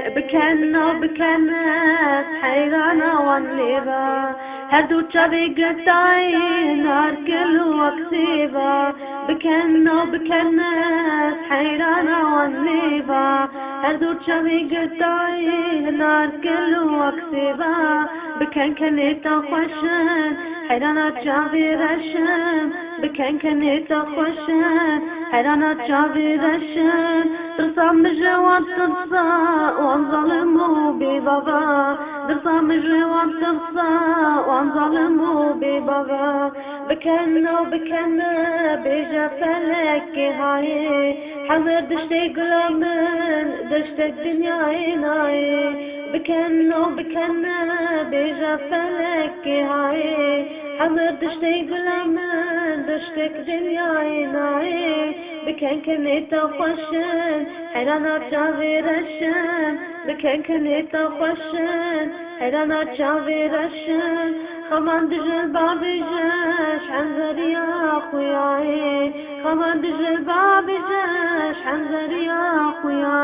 بكنا بكنات حيرانة ونليبا هدو تشابي قطعي نار كل وكسيبا بكنا بكنات حيرانة ونليبا هدو تشابي قطعي نار كل وكسيبا بكن كنيتا خوشن حيرانة تشابي رشن بكن كنيتا خوشن حيرانة تشابي رشن درصام جواب ترصى وانظلموا ببابا درصام جواب ترصى وانظلموا ببابا بكنا وبكنا بيجا فلك هاي حذر دشتي قلمن دشتك دنياي ناي بكنا وبكنا بيجا فلك هاي حذر دشتي قلمن دشتك دنياي ناي بكن كنيتا خوشن حيرانة تشافي رشن بكن كنيتا خوشن حيرانة تشافي رشن خمان دجل بابي جاش حنزري يا خوياي خمان دجل بابي جاش حنزري يا خوياي